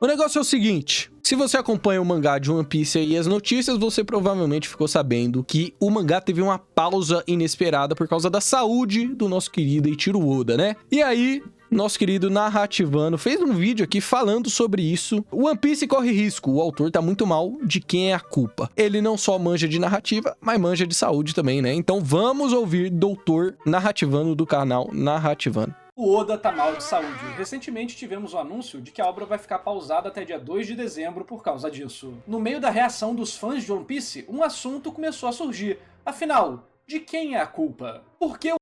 O negócio é o seguinte, se você acompanha o mangá de One Piece e as notícias, você provavelmente ficou sabendo que o mangá teve uma pausa inesperada por causa da saúde do nosso querido Eiichiro Oda, né? E aí, nosso querido Narrativano fez um vídeo aqui falando sobre isso. O One Piece corre risco, o autor tá muito mal, de quem é a culpa? Ele não só manja de narrativa, mas manja de saúde também, né? Então vamos ouvir Doutor Narrativano do canal Narrativano. O Oda tá mal de saúde. Recentemente tivemos o anúncio de que a obra vai ficar pausada até dia 2 de dezembro por causa disso. No meio da reação dos fãs de One Piece, um assunto começou a surgir. Afinal, de quem é a culpa? Por que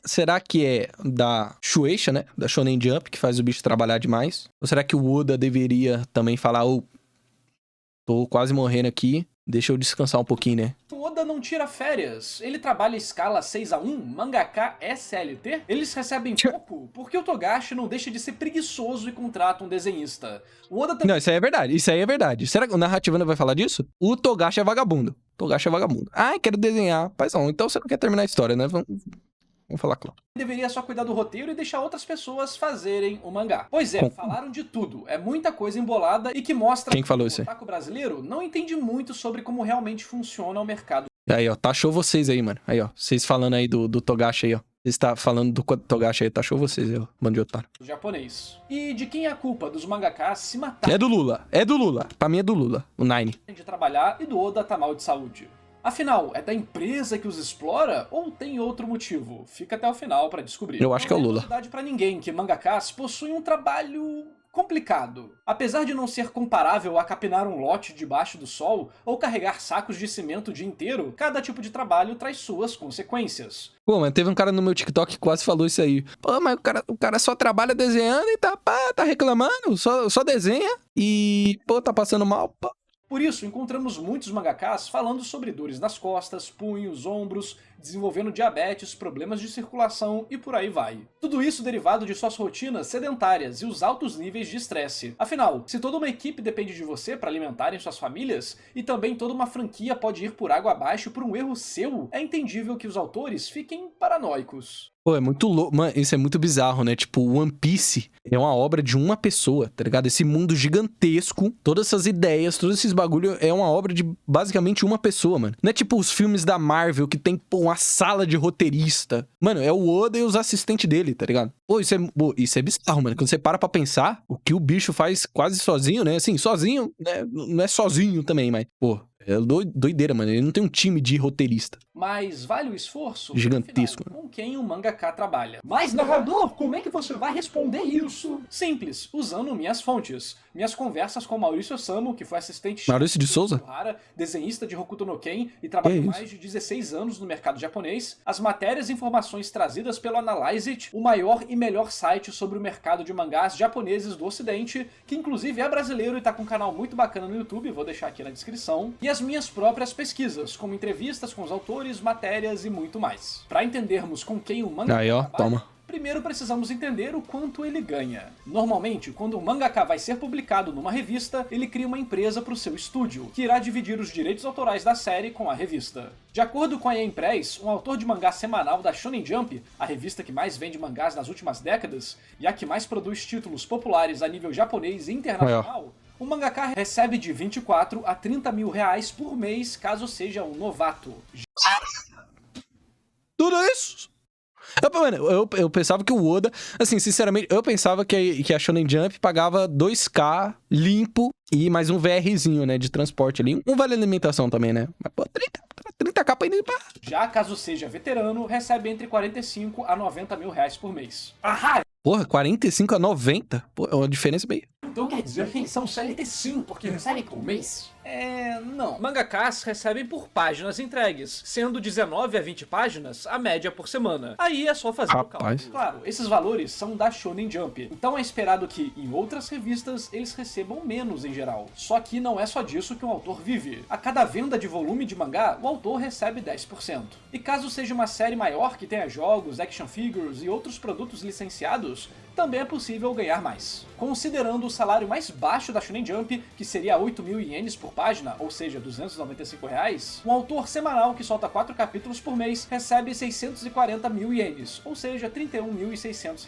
Será que é da Shueisha, né? Da Shonen Jump, que faz o bicho trabalhar demais? Ou será que o Oda deveria também falar, tô quase morrendo aqui, deixa eu descansar um pouquinho, né? o Oda não tira férias? Ele trabalha escala 6:1, mangaka SLT? Eles recebem pouco? Por que o Togashi não deixa de ser preguiçoso e contrata um desenhista? O Oda também... Não, isso aí é verdade. Será que o Narrativano vai falar disso? O Togashi é vagabundo. Ai, quero desenhar. Paizão, então você não quer terminar a história, né? Vamos falar claro. Deveria só cuidar do roteiro e deixar outras pessoas fazerem o mangá. Pois é, falaram de tudo. É muita coisa embolada e que mostra Quem que falou isso aí? o otaku brasileiro não entende muito sobre como realmente funciona o mercado Aí, ó, taxou vocês aí, mano. Aí, ó, vocês falando aí do Togashi aí, ó. Vocês tá falando do Togashi aí, taxou vocês aí, ó. Bando de otário. japonês. E de quem é a culpa dos mangakas se matarem É do Lula. Pra mim é do Lula, o Nine. de trabalhar e do Oda tá mal de saúde? Afinal, é da empresa que os explora ou tem outro motivo? Fica até o final pra descobrir. Eu acho que é o Lula. Não é novidade pra ninguém que mangakas possuem um trabalho complicado. Apesar de não ser comparável a capinar um lote debaixo do sol ou carregar sacos de cimento o dia inteiro, cada tipo de trabalho traz suas consequências. Pô, mas teve um cara no meu TikTok que quase falou isso aí. Pô, mas o cara só trabalha desenhando e tá reclamando, só desenha e, pô, tá passando mal, pô. Por isso, encontramos muitos mangakas falando sobre dores nas costas, punhos, ombros, desenvolvendo diabetes, problemas de circulação e por aí vai. Tudo isso derivado de suas rotinas sedentárias e os altos níveis de estresse. Afinal, se toda uma equipe depende de você para alimentarem suas famílias, e também toda uma franquia pode ir por água abaixo por um erro seu, é entendível que os autores fiquem paranoicos. Pô, é muito louco. Mano, isso é muito bizarro, né? Tipo, One Piece é uma obra de uma pessoa, tá ligado? Esse mundo gigantesco, todas essas ideias, todos esses bagulho é uma obra de basicamente uma pessoa, mano. Não é tipo os filmes da Marvel que tem, pô, uma sala de roteirista. Mano, é o Oda e os assistentes dele, tá ligado? Pô, isso é bizarro, mano. Quando você para pra pensar, o que o bicho faz quase sozinho, né? Assim, sozinho, né? Não é sozinho também, mas, pô, é doideira, mano. Ele não tem um time de roteirista. Mas vale o esforço? Gigantesco. Afinal, com quem o mangaka trabalha? Mas, narrador, como é que você vai responder isso? Simples, usando minhas fontes. Minhas conversas com Maurício Osamu, que foi assistente Maurício de Souza? Ohara, desenhista de Hokuto no Ken e trabalhou mais de 16 anos no mercado japonês, as matérias e informações trazidas pelo Analyze It, o maior e melhor site sobre o mercado de mangás japoneses do ocidente, que inclusive é brasileiro e tá com um canal muito bacana no YouTube, vou deixar aqui na descrição, e as minhas próprias pesquisas, como entrevistas com os autores, matérias e muito mais. Para entendermos com quem o mangaka Aí, ó, trabalha, toma. primeiro precisamos entender o quanto ele ganha. Normalmente, quando um mangaka vai ser publicado numa revista, ele cria uma empresa para o seu estúdio, que irá dividir os direitos autorais da série com a revista. De acordo com a EN Press, um autor de mangá semanal da Shonen Jump, a revista que mais vende mangás nas últimas décadas, e a que mais produz títulos populares a nível japonês e internacional, o mangaka recebe de 24 a 30 mil reais por mês caso seja um novato. Tudo isso? Eu pensava que o Oda, assim, sinceramente, eu pensava que a Shonen Jump pagava 2K limpo e mais um VRzinho, né, de transporte ali. Um vale alimentação também, né? Mas, pô, 30K pra ir pra... Já caso seja veterano, recebe entre 45 a 90 mil reais por mês. Ahá! Porra, 45 a 90? Pô, é uma diferença bem... Então quer dizer que eles são CLT sim, porque recebem por mês? Não. Mangakas recebem por páginas entregues, sendo 19 a 20 páginas a média por semana. Aí é só fazer o cálculo. Claro, esses valores são da Shonen Jump, então é esperado que em outras revistas eles recebam menos em geral. Só que não é só disso que um autor vive. A cada venda de volume de mangá, o autor recebe 10%. E caso seja uma série maior que tenha jogos, action figures e outros produtos licenciados, também é possível ganhar mais. Considerando o salário mais baixo da Shonen Jump, que seria 8.000 ienes por página, ou seja, R$295, um autor semanal que solta 4 capítulos por mês recebe 640.000 ienes, ou seja, R$31.600.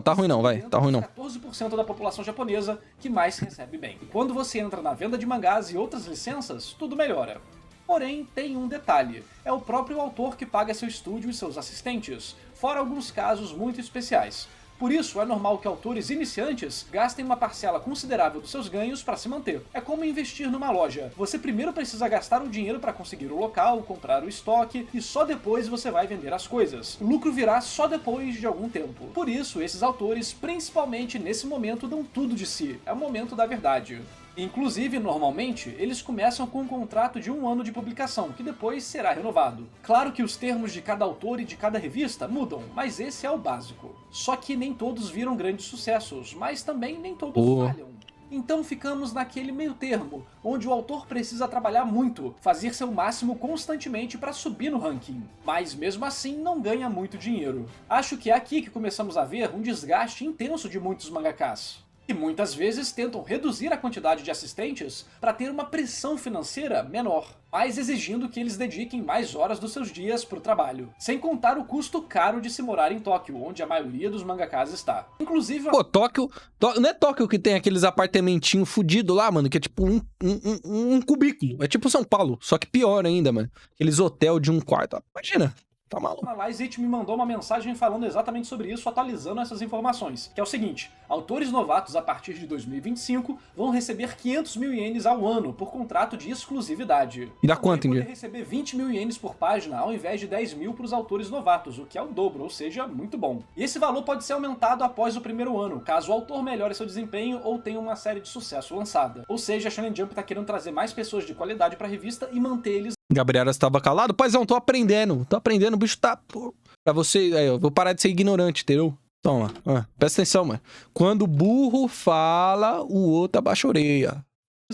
Tá ruim não, vai. Tá ruim não. 14% da população japonesa que mais recebe bem. E quando você entra na venda de mangás e outras licenças, tudo melhora. Porém, tem um detalhe. É o próprio autor que paga seu estúdio e seus assistentes, fora alguns casos muito especiais. Por isso, é normal que autores iniciantes gastem uma parcela considerável dos seus ganhos para se manter. É como investir numa loja. Você primeiro precisa gastar o dinheiro para conseguir o local, comprar o estoque, e só depois você vai vender as coisas. O lucro virá só depois de algum tempo. Por isso, esses autores, principalmente nesse momento, dão tudo de si. É o momento da verdade. Inclusive, normalmente, eles começam com um contrato de 1 ano de publicação, que depois será renovado. Claro que os termos de cada autor e de cada revista mudam, mas esse é o básico. Só que nem todos viram grandes sucessos, mas também nem todos falham. Então ficamos naquele meio termo, onde o autor precisa trabalhar muito, fazer seu máximo constantemente para subir no ranking, mas mesmo assim não ganha muito dinheiro. Acho que é aqui que começamos a ver um desgaste intenso de muitos mangakás. E muitas vezes tentam reduzir a quantidade de assistentes para ter uma pressão financeira menor, mas exigindo que eles dediquem mais horas dos seus dias para o trabalho. Sem contar o custo caro de se morar em Tóquio, onde a maioria dos mangakás está. Inclusive... Pô, Tóquio... Não é Tóquio que tem aqueles apartamentinhos fudidos lá, mano, que é tipo um cubículo. É tipo São Paulo, só que pior ainda, mano. Aqueles hotel de um quarto. Imagina. Tá maluco. A Lizit me mandou uma mensagem falando exatamente sobre isso, atualizando essas informações, que é o seguinte: autores novatos a partir de 2025 vão receber 500.000 ienes ao ano por contrato de exclusividade. E dá quanto, poder receber 20.000 ienes por página ao invés de 10.000 para os autores novatos, o que é o dobro, ou seja, muito bom. E esse valor pode ser aumentado após o primeiro ano, caso o autor melhore seu desempenho ou tenha uma série de sucesso lançada. Ou seja, a Shonen Jump tá querendo trazer mais pessoas de qualidade para a revista e manter eles. Gabriela estava calado? Paizão, tô aprendendo, o bicho tá... Pô. Pra você, aí, eu vou parar de ser ignorante, entendeu? Toma, presta atenção, mano. Quando o burro fala, o outro abaixa a orelha.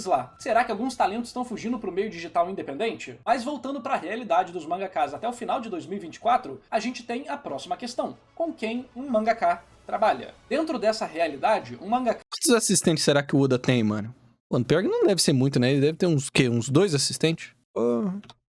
Lá. Será que alguns talentos estão fugindo pro meio digital independente? Mas voltando para a realidade dos mangakás até o final de 2024, a gente tem a próxima questão: com quem um mangaká trabalha? Dentro dessa realidade, um mangaká... Quantos assistentes será que o Oda tem, mano? Mano, pior que não deve ser muito, né? Ele deve ter uns 2 assistentes?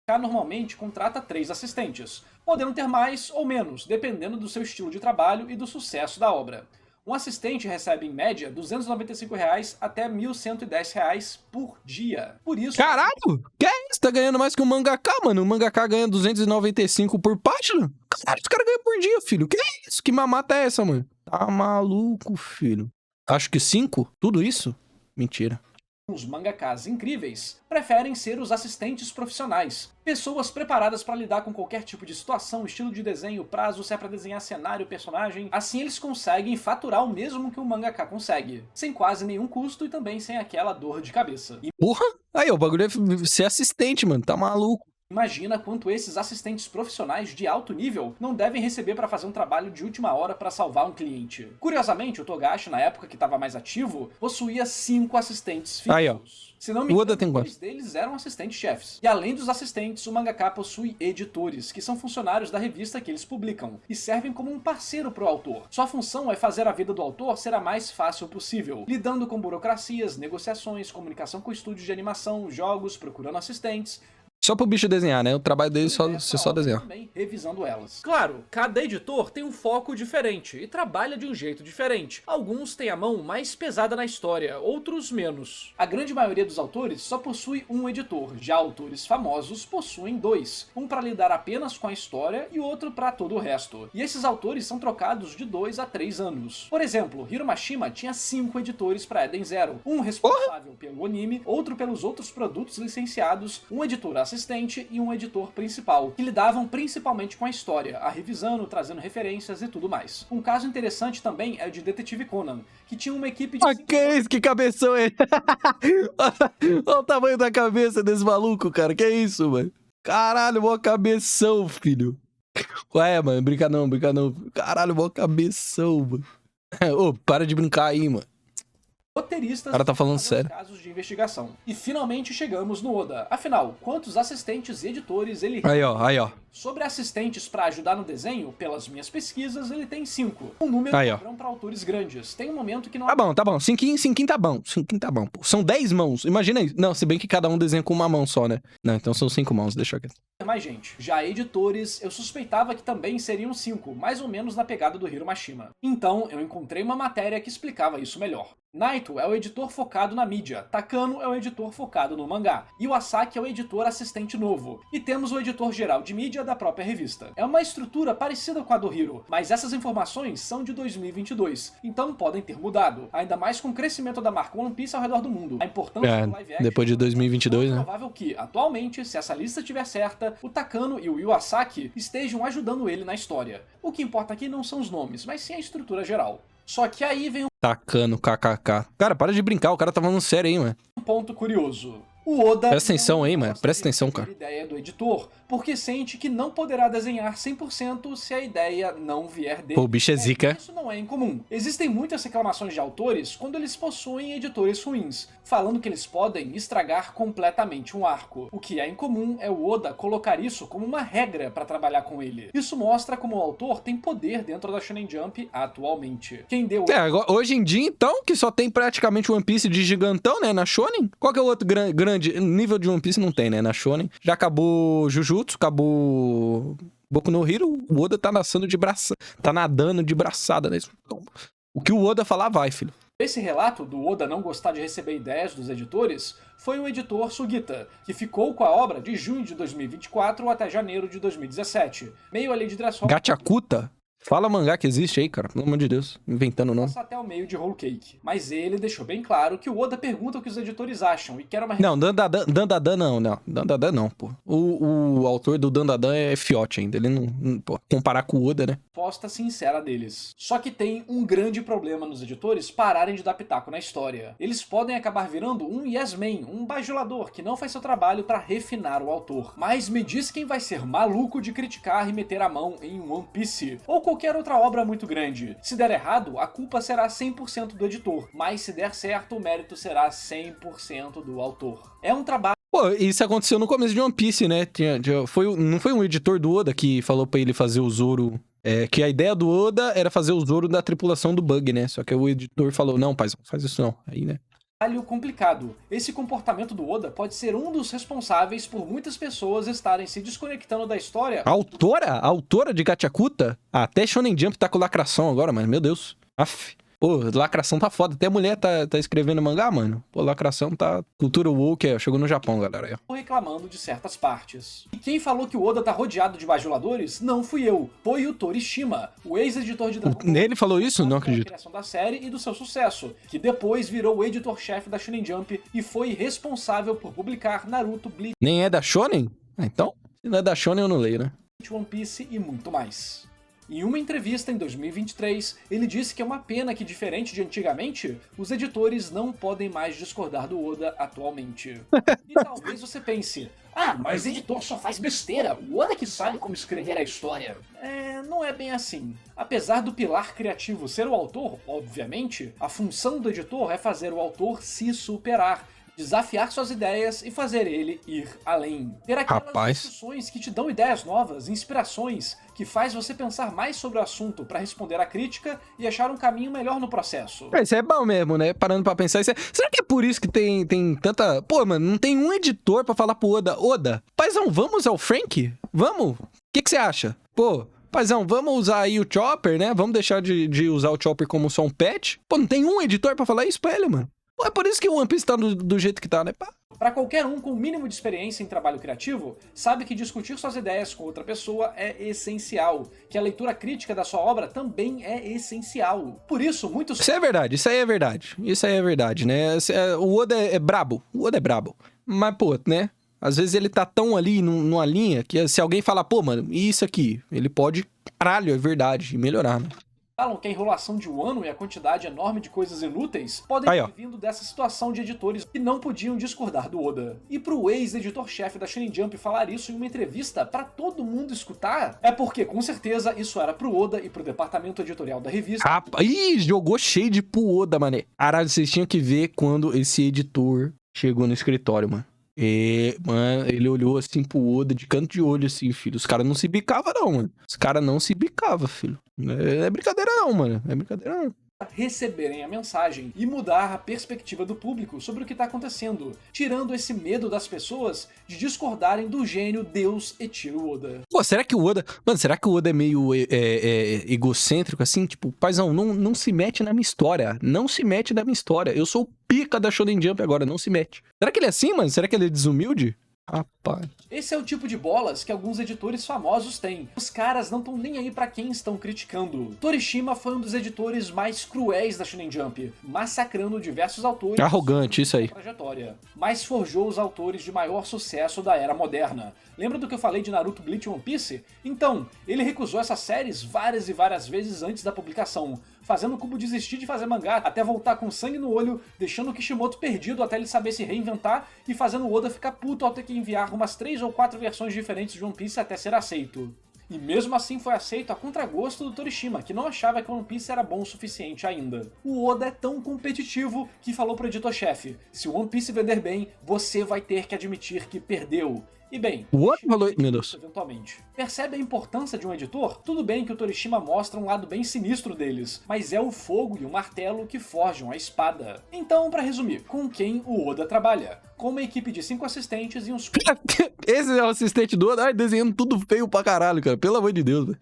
Normalmente contrata 3 assistentes, podendo ter mais ou menos, dependendo do seu estilo de trabalho e do sucesso da obra. Um assistente recebe, em média, R$ 295 até R$ 1.110 por dia. Por isso... Caralho! Que é isso? Tá ganhando mais que um mangaká, mano. O mangaká ganha 295 por página? Caralho, os caras ganham por dia, filho. Que é isso? Que mamata é essa, mano? Tá maluco, filho. Acho que 5? Tudo isso? Mentira. Os mangakás incríveis preferem ser os assistentes profissionais, pessoas preparadas para lidar com qualquer tipo de situação, estilo de desenho, prazo, se é para desenhar cenário, personagem. Assim eles conseguem faturar o mesmo que um mangaká consegue, sem quase nenhum custo e também sem aquela dor de cabeça. Porra! Aí, o bagulho é ser assistente, mano. Tá maluco. Imagina quanto esses assistentes profissionais de alto nível não devem receber para fazer um trabalho de última hora para salvar um cliente. Curiosamente, o Togashi, na época que estava mais ativo, possuía 5 assistentes fixos. Aí, ó. Se não me engano, 2 deles eram assistentes-chefes. E além dos assistentes, o mangaka possui editores, que são funcionários da revista que eles publicam, e servem como um parceiro pro autor. Sua função é fazer a vida do autor ser a mais fácil possível, lidando com burocracias, negociações, comunicação com estúdios de animação, jogos, procurando assistentes... Só pro bicho desenhar, né? O trabalho dele é só desenhar. Também revisando elas. Claro, cada editor tem um foco diferente e trabalha de um jeito diferente. Alguns têm a mão mais pesada na história, outros menos. A grande maioria dos autores só possui um editor, já autores famosos possuem 2. Um para lidar apenas com a história e outro para todo o resto. E esses autores são trocados de 2 a 3 anos. Por exemplo, Hiro Mashima tinha 5 editores para Eden Zero. Um responsável pelo anime, outro pelos outros produtos licenciados, um editor assistente e um editor principal, que lidavam principalmente com a história, a revisando, trazendo referências e tudo mais. Um caso interessante também é o de Detetive Conan, que tinha uma equipe de... Que é isso? Que cabeção é? Olha o tamanho da cabeça desse maluco, cara. Que é isso, mano? Caralho, mó cabeção, filho. Ué, mano, brinca não. Caralho, mó cabeção, mano. Ô, para de brincar aí, mano. Roteiristas, o cara tá falando sério. Casos de investigação. E finalmente chegamos no Oda. Afinal, quantos assistentes e editores ele... Aí, ó. Sobre assistentes para ajudar no desenho, pelas minhas pesquisas, ele tem 5. Um número Aí, ó. padrão para autores grandes. Tem um momento que não... Tá bom. Cinquinho tá bom. Cinquinho tá bom, pô. São 10 mãos. Imagina isso. Não, se bem que cada um desenha com uma mão só, né? Não, então são 5 mãos, deixa aqui. mais gente. Já editores, eu suspeitava que também seriam 5, mais ou menos na pegada do Hiro Mashima. Então, eu encontrei uma matéria que explicava isso melhor. Naito é o editor focado na mídia, Takano é o editor focado no mangá, e o Asaki é o editor assistente novo, e temos o editor geral de mídia da própria revista. É uma estrutura parecida com a do Hiro, mas essas informações são de 2022, então podem ter mudado, ainda mais com o crescimento da marca One Piece ao redor do mundo. A importância do live action depois de 2022, é né? provável que, atualmente, se essa lista estiver certa, o Takano e o Yu Asaki estejam ajudando ele na história. O que importa aqui não são os nomes, mas sim a estrutura geral. Só que aí vem Takano, kkk. Cara, para de brincar, o cara tá falando sério aí, mano. um ponto curioso. O Oda Presta atenção aí, mano. gosta Presta de atenção, receber cara. a ideia do editor, porque sente que não poderá desenhar 100% se a ideia não vier dele. Pô, o bicho é zica. Isso não é incomum. Existem muitas reclamações de autores quando eles possuem editores ruins, falando que eles podem estragar completamente um arco. O que é incomum é o Oda colocar isso como uma regra para trabalhar com ele. Isso mostra como o autor tem poder dentro da Shonen Jump atualmente. Quem deu... Hoje em dia, então, que só tem praticamente One Piece de gigantão, né, na Shonen. Qual que é o outro grande nível de One Piece? Não tem, né, na Shonen. Já acabou Jujutsu, acabou Boku no Hero, o Oda tá nadando de braçada nesse. O que o Oda falar vai, filho. Esse relato do Oda não gostar de receber ideias dos editores foi o editor Sugita, que ficou com a obra de junho de 2024 até janeiro de 2017. Meio ali de Dressrosa... Gachakuta? Fala mangá que existe aí, cara. Pelo amor de Deus. Inventando não. até o meio de Whole Cake. Mas ele deixou bem claro que o Oda pergunta o que os editores acham e quer uma... Não, Dandadan não. Dandadan não, pô. O autor do Dandadan é fiote ainda. Ele não pô, comparar com o Oda, né? resposta sincera deles. Só que tem um grande problema nos editores pararem de dar pitaco na história. Eles podem acabar virando um yes man, um bajulador que não faz seu trabalho para refinar o autor. Mas me diz quem vai ser maluco de criticar e meter a mão em One Piece, ou qualquer outra obra muito grande. Se der errado, a culpa será 100% do editor, mas se der certo, o mérito será 100% do autor. É um trabalho... Pô, isso aconteceu no começo de One Piece, né? Não foi um editor do Oda que falou pra ele fazer o Zoro... que a ideia do Oda era fazer o Zoro da tripulação do Bug, né? Só que o editor falou, não, pai, não faz isso não. Aí, né? complicado. Esse comportamento do Oda pode ser um dos responsáveis por muitas pessoas estarem se desconectando da história. A autora de Gachakuta? Até Shonen Jump tá com lacração agora, mano. Meu Deus. Aff. Pô, lacração tá foda. Até a mulher tá escrevendo mangá, mano. Pô, lacração tá... Cultura woke, chegou no Japão, galera. Reclamando de certas partes. E quem falou que o Oda tá rodeado de bajuladores não fui eu. Foi o Torishima, o ex-editor de Dragon Ball. Ele falou isso? Não acredito. Da criação da série e do seu sucesso, que depois virou o editor-chefe da Shonen Jump e foi responsável por publicar Naruto, Bleach... Nem é da Shonen? Então, se não é da Shonen, eu não leio, né? One Piece e muito mais. Em uma entrevista em 2023, ele disse que é uma pena que, diferente de antigamente, os editores não podem mais discordar do Oda atualmente. E talvez você pense, mas editor só faz besteira, o Oda que sabe como escrever a história. Não é bem assim. Apesar do pilar criativo ser o autor, obviamente, a função do editor é fazer o autor se superar, desafiar suas ideias e fazer ele ir além. Ter aquelas discussões que te dão ideias novas, inspirações, que faz você pensar mais sobre o assunto para responder à crítica e achar um caminho melhor no processo. Isso é bom mesmo, né? Parando pra pensar, será que é por isso que tem tanta... Pô, mano, não tem um editor pra falar pro Oda, paizão, vamos ao Frank? Vamos? O que você acha? Pô... Paizão, vamos usar aí o Chopper, né? Vamos deixar de usar o Chopper como só um pet? Pô, não tem um editor pra falar isso pra ele, mano. Pô, é por isso que o One Piece tá do jeito que tá, né? Pra qualquer um com o mínimo de experiência em trabalho criativo, sabe que discutir suas ideias com outra pessoa é essencial, que a leitura crítica da sua obra também é essencial. Por isso, muitos... Isso aí é verdade, né? O Oda é brabo, Mas, pô, né? Às vezes ele tá tão ali numa linha que se alguém falar, pô, mano, e isso aqui? Ele pode, caralho, é verdade, e melhorar, né? Falam que a enrolação de Wano e a quantidade enorme de coisas inúteis podem ter vindo dessa situação de editores que não podiam discordar do Oda. E pro ex-editor-chefe da Shonen Jump falar isso em uma entrevista pra todo mundo escutar, é porque, com certeza, isso era pro Oda e pro departamento editorial da revista. Jogou cheio de pro Oda, mané. Caralho, vocês tinham que ver quando esse editor chegou no escritório, mano. Mano, ele olhou assim pro Oda de canto de olho, assim, filho. Os caras não se bicavam, não, mano. Os caras não se bicavam, filho. É brincadeira, não, mano. É brincadeira, não. Receberem a mensagem e mudar a perspectiva do público sobre o que está acontecendo, tirando esse medo das pessoas de discordarem do gênio Deus Eiichiro Oda. Pô, será que o Oda... Mano, será que o Oda é meio egocêntrico, assim? Tipo, paizão, não se mete na minha história. Não se mete na minha história. Eu sou o pica da Shonen Jump agora, não se mete. Será que ele é assim, mano? Será que ele é desumilde? Rapaz. Esse é o tipo de bolas que alguns editores famosos têm. Os caras não estão nem aí pra quem estão criticando. Torishima foi um dos editores mais cruéis da Shonen Jump, massacrando diversos autores. Arrogante, isso aí. Trajetória, mas forjou os autores de maior sucesso da era moderna. Lembra do que eu falei de Naruto, Bleach e One Piece? Então, ele recusou essas séries várias e várias vezes antes da publicação, fazendo o Kubo desistir de fazer mangá até voltar com sangue no olho, deixando o Kishimoto perdido até ele saber se reinventar e fazendo o Oda ficar puto ao ter que enviar umas 3 ou 4 versões diferentes de One Piece até ser aceito. E mesmo assim foi aceito a contragosto do Torishima, que não achava que One Piece era bom o suficiente ainda. O Oda é tão competitivo que falou pro editor-chefe: se o One Piece vender bem, você vai ter que admitir que perdeu. E bem, O Oda falou... Meu Deus. Eventualmente. Percebe a importância de um editor? Tudo bem que o Torishima mostra um lado bem sinistro deles, mas é o fogo e o martelo que forjam a espada. Então, pra resumir, com quem o Oda trabalha? Com uma equipe de 5 assistentes e uns... Esse é o assistente do Oda. Ai, desenhando tudo feio pra caralho, cara. Pelo amor de Deus, velho.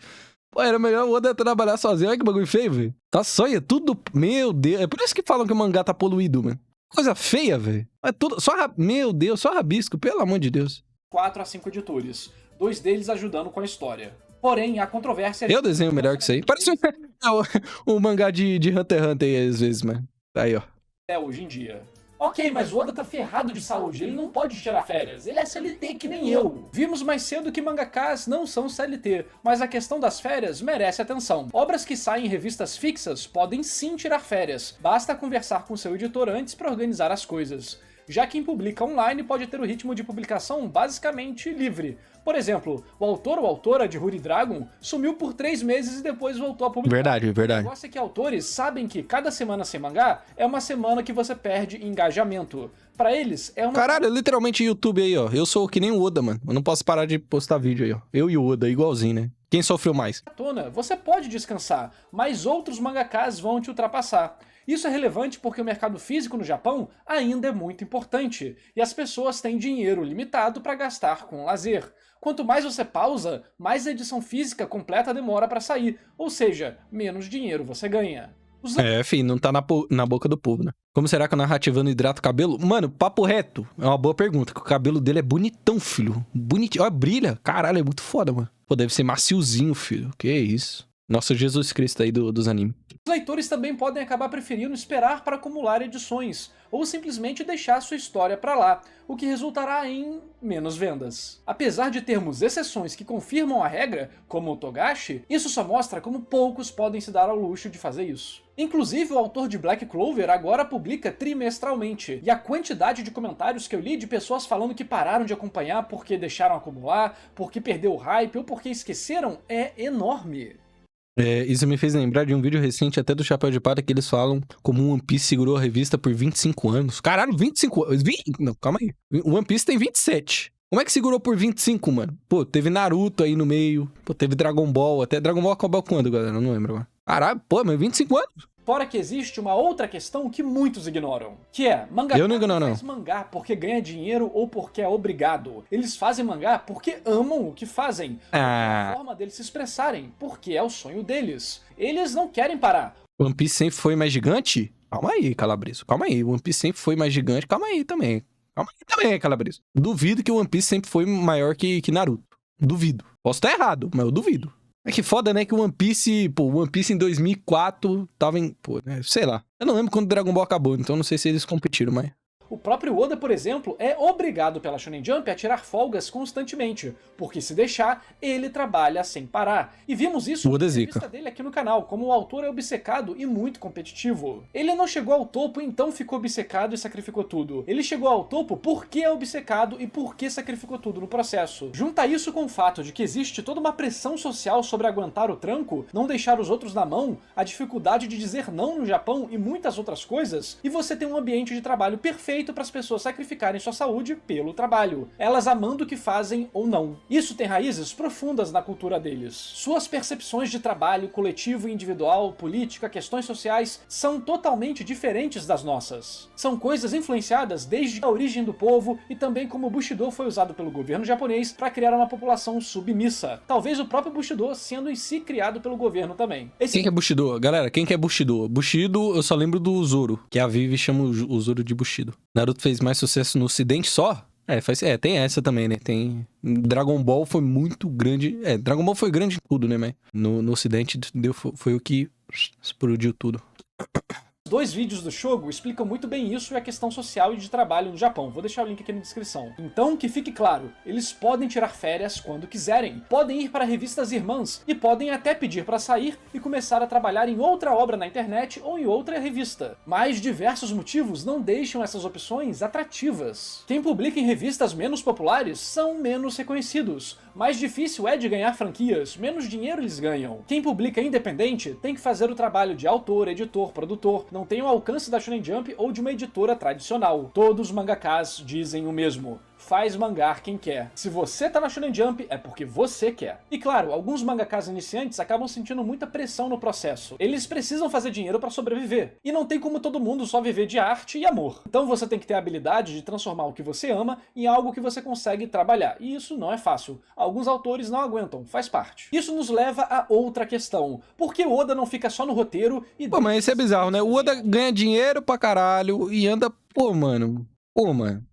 Pô, era melhor o Oda trabalhar sozinho. Olha que bagulho feio, velho. Tá sonha, tudo... Meu Deus. É por isso que falam que o mangá tá poluído, mano. Coisa feia, velho. É tudo... Meu Deus, só rabisco. Pelo amor de Deus. 4 a 5 editores, 2 deles ajudando com a história. Porém, há controvérsia... Eu desenho melhor que isso aí. Parece o mangá de Hunter x Hunter aí, às vezes, mano. Aí, ó. É hoje em dia. Ok, mas o Oda tá ferrado de saúde, ele não pode tirar férias, ele é CLT que nem eu. Vimos mais cedo que mangakas não são CLT, mas a questão das férias merece atenção. Obras que saem em revistas fixas podem sim tirar férias, basta conversar com seu editor antes para organizar as coisas. Já quem publica online pode ter o ritmo de publicação basicamente livre. Por exemplo, o autor ou autora de Huri Dragon sumiu por 3 meses e depois voltou a publicar. Verdade, verdade. O negócio é que autores sabem que cada semana sem mangá é uma semana que você perde engajamento. Pra eles, é uma... Caralho, literalmente YouTube aí, ó. Eu sou que nem o Oda, mano. Eu não posso parar de postar vídeo aí, ó. Eu e o Oda, igualzinho, né? Quem sofreu mais? Você pode descansar, mas outros mangakas vão te ultrapassar. Isso é relevante porque o mercado físico no Japão ainda é muito importante, e as pessoas têm dinheiro limitado para gastar com lazer. Quanto mais você pausa, mais a edição física completa demora para sair, ou seja, menos dinheiro você ganha. Filho, não tá na boca do povo, né? Como será que a narrativa não hidrata o cabelo? Mano, papo reto, é uma boa pergunta, que o cabelo dele é bonitão, filho. Bonitinho, olha, brilha. Caralho, é muito foda, mano. Pô, deve ser maciozinho, filho. Que isso. Nosso Jesus Cristo aí dos animes. Os leitores também podem acabar preferindo esperar para acumular edições, ou simplesmente deixar sua história para lá, o que resultará em menos vendas. Apesar de termos exceções que confirmam a regra, como o Togashi, isso só mostra como poucos podem se dar ao luxo de fazer isso. Inclusive, o autor de Black Clover agora publica trimestralmente, e a quantidade de comentários que eu li de pessoas falando que pararam de acompanhar porque deixaram acumular, porque perdeu o hype ou porque esqueceram é enorme. Isso me fez lembrar de um vídeo recente até do Chapéu de Palha que eles falam como o One Piece segurou a revista por 25 anos. Caralho, 25 anos? Não, calma aí. O One Piece tem 27. Como é que segurou por 25, mano? Pô, teve Naruto aí no meio. Pô, teve Dragon Ball. Até Dragon Ball acabou quando, galera? Eu não lembro agora. Caralho, pô, mas 25 anos? Fora que existe uma outra questão que muitos ignoram, que é, mangaka eu não ignoro, não faz mangá porque ganha dinheiro ou porque é obrigado. Eles fazem mangá porque amam o que fazem. É a forma deles se expressarem, porque é o sonho deles. Eles não querem parar. One Piece sempre foi mais gigante? Calma aí, Calabreso. Calma aí. One Piece sempre foi mais gigante. Calma aí também. Calma aí também, Calabreso. Duvido que o One Piece sempre foi maior que Naruto. Duvido. Posso estar errado, mas eu duvido. É que foda, né, que o One Piece, pô, o One Piece em 2004 tava em, pô, né, sei lá. Eu não lembro quando o Dragon Ball acabou, então não sei se eles competiram, mas... O próprio Oda, por exemplo, é obrigado pela Shonen Jump a tirar folgas constantemente, porque se deixar, ele trabalha sem parar. E vimos isso na entrevista dele aqui no canal, como o autor é obcecado e muito competitivo. Ele não chegou ao topo, então ficou obcecado e sacrificou tudo. Ele chegou ao topo porque é obcecado e porque sacrificou tudo no processo. Junta isso com o fato de que existe toda uma pressão social sobre aguentar o tranco, não deixar os outros na mão, a dificuldade de dizer não no Japão e muitas outras coisas, e você tem um ambiente de trabalho perfeito feito para as pessoas sacrificarem sua saúde pelo trabalho, elas amando o que fazem ou não. Isso tem raízes profundas na cultura deles. Suas percepções de trabalho coletivo e individual, política, questões sociais, são totalmente diferentes das nossas. São coisas influenciadas desde a origem do povo e também como o Bushido foi usado pelo governo japonês para criar uma população submissa. Talvez o próprio Bushido sendo em si criado pelo governo também. Quem que é Bushido? Galera, quem que é Bushido? Bushido, eu só lembro do Zoro, que a Vivi chama o Zoro de Bushido. Naruto fez mais sucesso no ocidente só? Tem essa também, né? Tem... Dragon Ball foi muito grande. Dragon Ball foi grande em tudo, né, mas no ocidente foi o que explodiu tudo. Dois vídeos do Shogo explicam muito bem isso e a questão social e de trabalho no Japão. Vou deixar o link aqui na descrição. Então, que fique claro, eles podem tirar férias quando quiserem, podem ir para revistas irmãs e podem até pedir para sair e começar a trabalhar em outra obra na internet ou em outra revista. Mas diversos motivos não deixam essas opções atrativas. Quem publica em revistas menos populares são menos reconhecidos. Mais difícil é de ganhar franquias, menos dinheiro eles ganham. Quem publica independente tem que fazer o trabalho de autor, editor, produtor, não tem o alcance da Shonen Jump ou de uma editora tradicional. Todos os mangakas dizem o mesmo: faz mangá quem quer. Se você tá na Shonen Jump, é porque você quer. E claro, alguns mangakas iniciantes acabam sentindo muita pressão no processo. Eles precisam fazer dinheiro pra sobreviver. E não tem como todo mundo só viver de arte e amor. Então você tem que ter a habilidade de transformar o que você ama em algo que você consegue trabalhar. E isso não é fácil. Alguns autores não aguentam, faz parte. Isso nos leva a outra questão. Por que o Oda não fica só no roteiro e... Pô, mas isso é bizarro, né? O Oda ganha dinheiro pra caralho e anda... Pô, mano...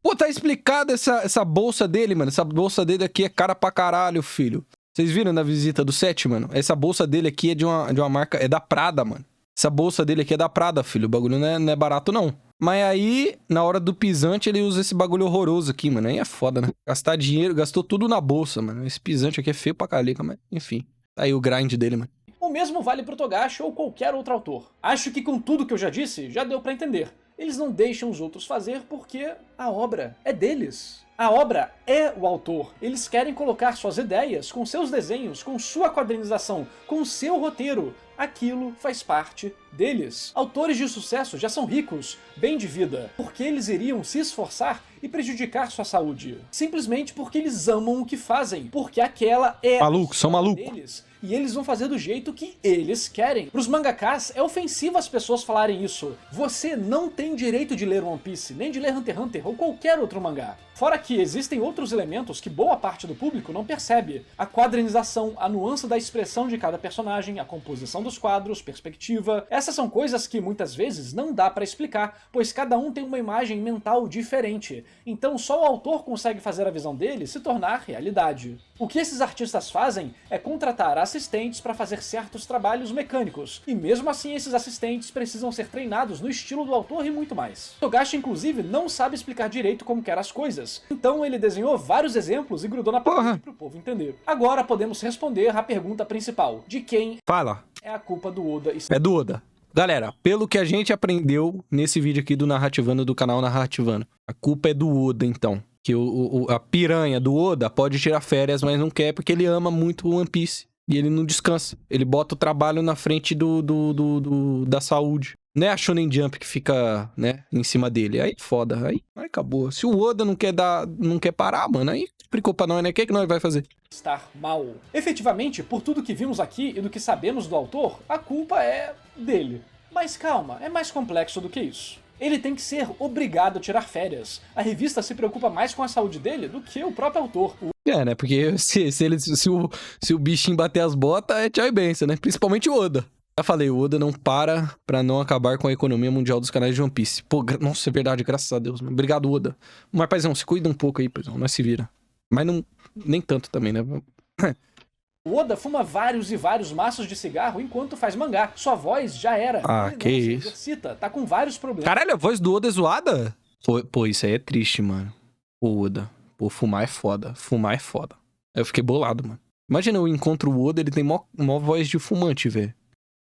Pô, tá explicado essa bolsa dele, mano. Essa bolsa dele aqui é cara pra caralho, filho. Vocês viram na visita do set, mano? Essa bolsa dele aqui é de uma marca... É da Prada, mano. Essa bolsa dele aqui é da Prada, filho. O bagulho não é barato, não. Mas aí, na hora do pisante, ele usa esse bagulho horroroso aqui, mano. Aí é foda, né? Gastar dinheiro, gastou tudo na bolsa, mano. Esse pisante aqui é feio pra calica, mas enfim. Tá aí o grind dele, mano. O mesmo vale pro Togashi ou qualquer outro autor. Acho que com tudo que eu já disse, já deu pra entender. Eles não deixam os outros fazer porque a obra é deles. A obra é o autor. Eles querem colocar suas ideias, com seus desenhos, com sua quadrinização, com seu roteiro. Aquilo faz parte deles. Autores de sucesso já são ricos, bem de vida, porque eles iriam se esforçar e prejudicar sua saúde. Simplesmente porque eles amam o que fazem, porque aquela é Maluco, são malucos. deles. E eles vão fazer do jeito que eles querem. Pros mangakas, é ofensivo as pessoas falarem isso. Você não tem direito de ler One Piece, nem de ler Hunter x Hunter ou qualquer outro mangá. Fora que existem outros elementos que boa parte do público não percebe. A quadrinização, a nuance da expressão de cada personagem, a composição dos quadros, perspectiva. Essas são coisas que muitas vezes não dá pra explicar, pois cada um tem uma imagem mental diferente. Então só o autor consegue fazer a visão dele se tornar realidade. O que esses artistas fazem é contratar assistentes para fazer certos trabalhos mecânicos, e mesmo assim esses assistentes precisam ser treinados no estilo do autor e muito mais. Togashi inclusive não sabe explicar direito como quer as coisas, então ele desenhou vários exemplos e grudou na parede pro povo entender. Agora podemos responder à pergunta principal: de quem é a culpa do Oda? É do Oda. Galera, pelo que a gente aprendeu nesse vídeo aqui do Narrativando, do canal Narrativando, a culpa é do Oda, então. Que a piranha do Oda pode tirar férias, mas não quer porque ele ama muito o One Piece. E ele não descansa. Ele bota o trabalho na frente da saúde. Não é a Shonen Jump que fica, né, em cima dele. Aí foda. Aí acabou. Se o Oda não quer parar, mano, aí explicou pra nós, né? O que nós vai fazer? Estar mal. Efetivamente, por tudo que vimos aqui e do que sabemos do autor, a culpa é dele. Mas calma, é mais complexo do que isso. Ele tem que ser obrigado a tirar férias. A revista se preocupa mais com a saúde dele do que o próprio autor. Né? Porque se o bichinho bater as botas, é tchau e benção, né? Principalmente o Oda. Já falei, o Oda não para pra não acabar com a economia mundial dos canais de One Piece. Pô, nossa, é verdade, graças a Deus. Mano. Obrigado, Oda. Mas, paizão, se cuida um pouco aí, paizão. Nós se vira. Mas não, nem tanto também, né? O Oda fuma vários e vários maços de cigarro enquanto faz mangá. Sua voz já era. Ah, que isso. Exercita, tá com vários problemas. Caralho, a voz do Oda é zoada? Pô, isso aí é triste, mano. O Oda. Pô, fumar é foda. Fumar é foda. Aí eu fiquei bolado, mano. Imagina, eu encontro o Oda, ele tem mó voz de fumante, velho.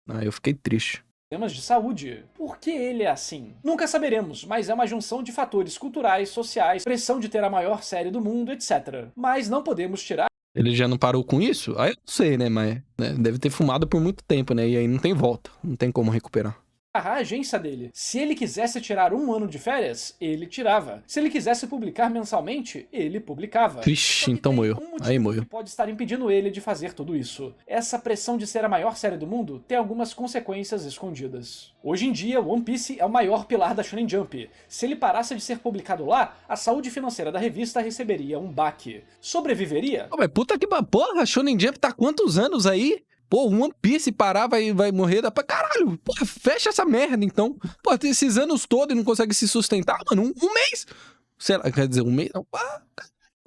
Aí eu fiquei triste. Problemas de saúde. Por que ele é assim? Nunca saberemos, mas é uma junção de fatores culturais, sociais, pressão de ter a maior série do mundo, etc. Mas não podemos tirar. Ele já não parou com isso? Aí eu não sei, né? Mas né, deve ter fumado por muito tempo, né? E aí não tem volta. Não tem como recuperar. a agência dele. Se ele quisesse tirar um ano de férias, ele tirava. Se ele quisesse publicar mensalmente, ele publicava. Vixe, então moeu. Aí moeu. Que pode estar impedindo ele de fazer tudo isso. Essa pressão de ser a maior série do mundo tem algumas consequências escondidas. Hoje em dia, One Piece é o maior pilar da Shonen Jump. Se ele parasse de ser publicado lá, a saúde financeira da revista receberia um baque. Sobreviveria? Pô, mas puta que porra, a Shonen Jump tá há quantos anos aí? Pô, One Piece parar vai morrer da... Caralho, porra, fecha essa merda, então. Pô, tem esses anos todos e não consegue se sustentar, mano, um mês. Será, quer dizer, um mês? Não,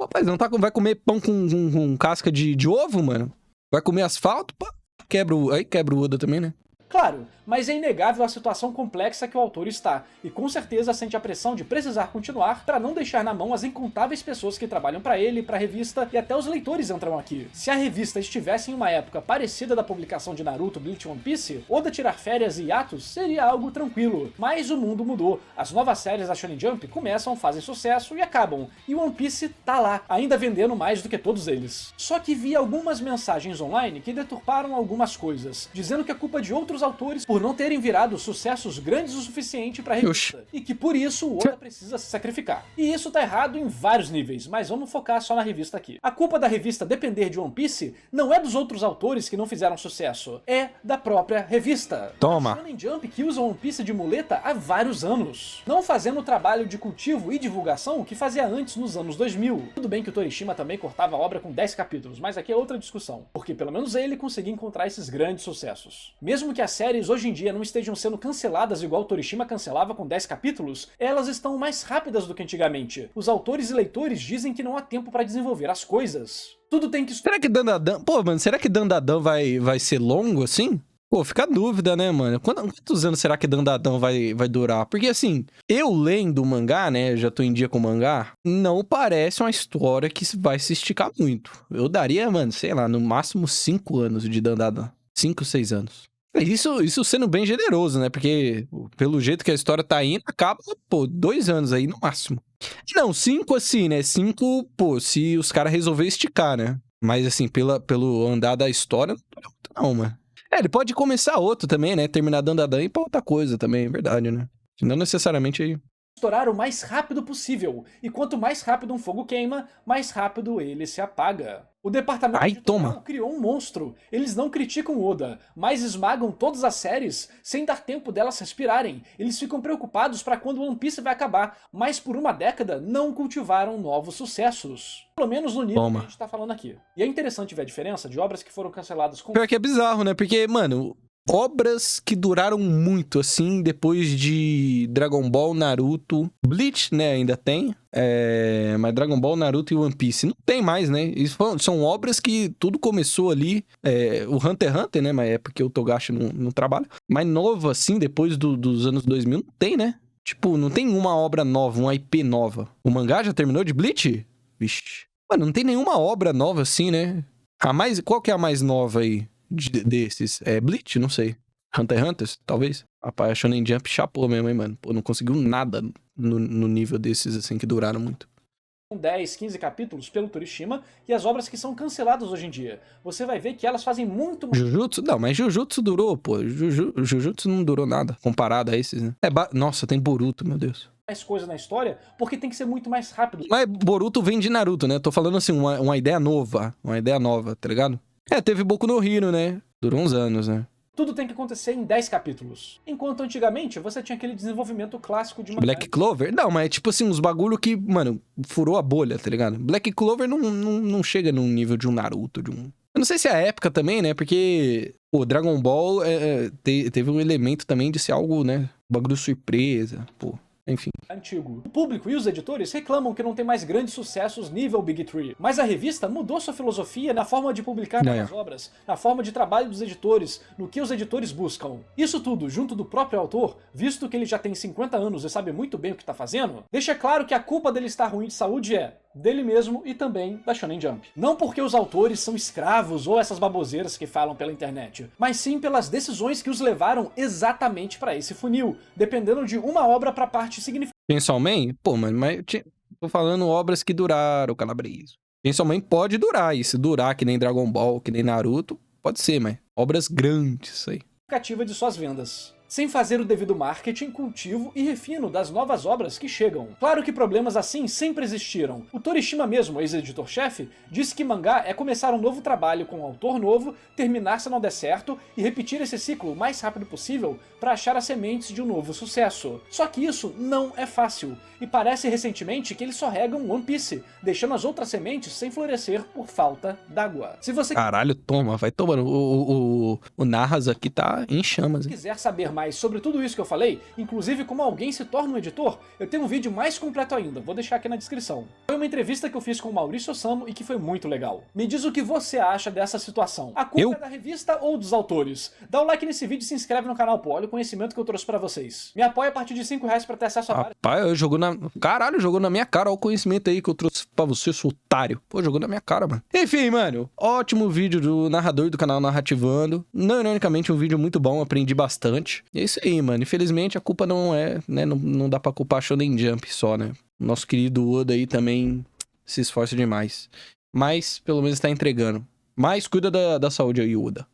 rapaz, não tá, vai comer pão com casca de ovo, mano? Vai comer asfalto? Pô, aí quebra o Oda também, né? Claro, mas é inegável a situação complexa que o autor está, e com certeza sente a pressão de precisar continuar para não deixar na mão as incontáveis pessoas que trabalham para ele, para a revista, e até os leitores entram aqui. Se a revista estivesse em uma época parecida da publicação de Naruto, Bleach e One Piece, Oda tirar férias e hiatos seria algo tranquilo. Mas o mundo mudou. As novas séries da Shonen Jump começam, fazem sucesso e acabam, e One Piece tá lá, ainda vendendo mais do que todos eles. Só que vi algumas mensagens online que deturparam algumas coisas, dizendo que a culpa de outros autores por não terem virado sucessos grandes o suficiente pra revista, e que por isso o Oda precisa se sacrificar. E isso tá errado em vários níveis, mas vamos focar só na revista aqui. A culpa da revista depender de One Piece não é dos outros autores que não fizeram sucesso, é da própria revista. Toma! A Shonen Jump que usa One Piece de muleta há vários anos, não fazendo o trabalho de cultivo e divulgação que fazia antes nos anos 2000. Tudo bem que o Torishima também cortava a obra com 10 capítulos, mas aqui é outra discussão, porque pelo menos ele conseguia encontrar esses grandes sucessos. Mesmo que as séries hoje em dia não estejam sendo canceladas igual o Torishima cancelava com 10 capítulos, elas estão mais rápidas do que antigamente. Os autores e leitores dizem que não há tempo para desenvolver as coisas. Tudo tem que... Será que Dandadan... Pô, mano, será que Dandadan vai ser longo assim? Pô, fica a dúvida, né, mano? Quantos anos será que Dandadan vai durar? Porque, assim, eu lendo o mangá, né, já tô em dia com o mangá, não parece uma história que vai se esticar muito. Eu daria, mano, sei lá, no máximo 5 anos de Dandadan. 5, 6 anos. Isso sendo bem generoso, né? Porque, pelo jeito que a história tá indo, acaba, pô, 2 anos aí no máximo. Não, 5 assim, né? 5, pô, se os caras resolverem esticar, né? Mas, assim, pelo andar da história, não, mano. Ele pode começar outro também, né? Terminar Dandadan e ir pra outra coisa também, é verdade, né? Não necessariamente aí. Estourar o mais rápido possível, e quanto mais rápido um fogo queima, mais rápido ele se apaga. O departamento editorial criou um monstro. Eles não criticam Oda, mas esmagam todas as séries sem dar tempo delas respirarem. Eles ficam preocupados para quando One Piece vai acabar, mas por uma década não cultivaram novos sucessos. Pelo menos no nível que a gente tá falando aqui. E é interessante ver a diferença de obras que foram canceladas com... Pior que é bizarro, né? Porque, mano... Obras que duraram muito, assim, depois de Dragon Ball, Naruto... Bleach, né, ainda tem. Mas Dragon Ball, Naruto e One Piece não tem mais, né? São obras que tudo começou ali. O Hunter x Hunter, né? Mas é porque o Togashi não trabalha. Mas novo, assim, depois dos anos 2000, não tem, né? Tipo, não tem uma obra nova, uma IP nova. O mangá já terminou de Bleach? Vixe. Mano, não tem nenhuma obra nova assim, né? Qual que é a mais nova aí? Desses. Bleach? Não sei. Hunter x Hunter, talvez? Rapaz, a Shonen Jump chapou mesmo, hein, mano? Pô, não conseguiu nada no nível desses, assim, que duraram muito. 10, 15 capítulos pelo Torishima, e as obras que são canceladas hoje em dia. Você vai ver que elas fazem muito... Jujutsu? Não, mas Jujutsu durou, pô. Jujutsu não durou nada, comparado a esses, né? Nossa, tem Boruto, meu Deus. Mais coisa na história, porque tem que ser muito mais rápido. Mas Boruto vem de Naruto, né? Tô falando assim, uma ideia nova. Uma ideia nova, tá ligado? Teve Boku no Hero, né? Durou uns anos, né? Tudo tem que acontecer em 10 capítulos. Enquanto antigamente você tinha aquele desenvolvimento clássico de... Black Clover? Não, mas é tipo assim, uns bagulho que, mano, furou a bolha, tá ligado? Black Clover não chega num nível de um Naruto, de um... Eu não sei se é a época também, né? Porque, pô, Dragon Ball teve um elemento também de ser algo, né? Bagulho surpresa, pô. Enfim. Antigo. O público e os editores reclamam que não tem mais grandes sucessos nível Big Three, mas a revista mudou sua filosofia na forma de publicar novas obras, na forma de trabalho dos editores, no que os editores buscam. Isso tudo, junto do próprio autor, visto que ele já tem 50 anos e sabe muito bem o que tá fazendo, deixa claro que a culpa dele estar ruim de saúde é dele mesmo e também da Shonen Jump. Não porque os autores são escravos ou essas baboseiras que falam pela internet, mas sim pelas decisões que os levaram exatamente para esse funil, dependendo de uma obra para parte significativa. Chainsaw Man? Pô, mas tô falando obras que duraram, Calabrese. Chainsaw Man pode durar, e se durar que nem Dragon Ball, que nem Naruto, pode ser, mas obras grandes, isso aí. De suas vendas. sem fazer o devido marketing, cultivo e refino das novas obras que chegam. Claro que problemas assim sempre existiram. O Torishima mesmo, ex-editor-chefe, disse que mangá é começar um novo trabalho com um autor novo, terminar se não der certo e repetir esse ciclo o mais rápido possível para achar as sementes de um novo sucesso. Só que isso não é fácil, e parece recentemente que eles só regam One Piece, deixando as outras sementes sem florescer por falta d'água. Se você Caralho, toma, vai tomando. O Narras aqui tá em chamas, hein? quiser saber mais sobre tudo isso que eu falei, inclusive como alguém se torna um editor, eu tenho um vídeo mais completo ainda, vou deixar aqui na descrição. Foi uma entrevista que eu fiz com o Maurício Osamu e que foi muito legal. Me diz o que você acha dessa situação. A culpa é da revista ou dos autores? Dá um like nesse vídeo e se inscreve no canal, pô, olha o conhecimento que eu trouxe pra vocês. Me apoia a partir de R$5 pra ter acesso a várias... Rapaz, jogou na... Caralho, jogou na minha cara. Olha o conhecimento aí que eu trouxe pra você, seu otário. Pô, jogou na minha cara, mano. Enfim, mano. Ótimo vídeo do narrador do canal Narrativando. Não, ironicamente, um vídeo muito bom. Aprendi bastante. E é isso aí, mano. Infelizmente, a culpa não é, né? Não dá pra culpar Shonen Jump só, né? Nosso querido Oda aí também se esforça demais. Mas, pelo menos, tá entregando. Mas cuida da saúde aí, Oda.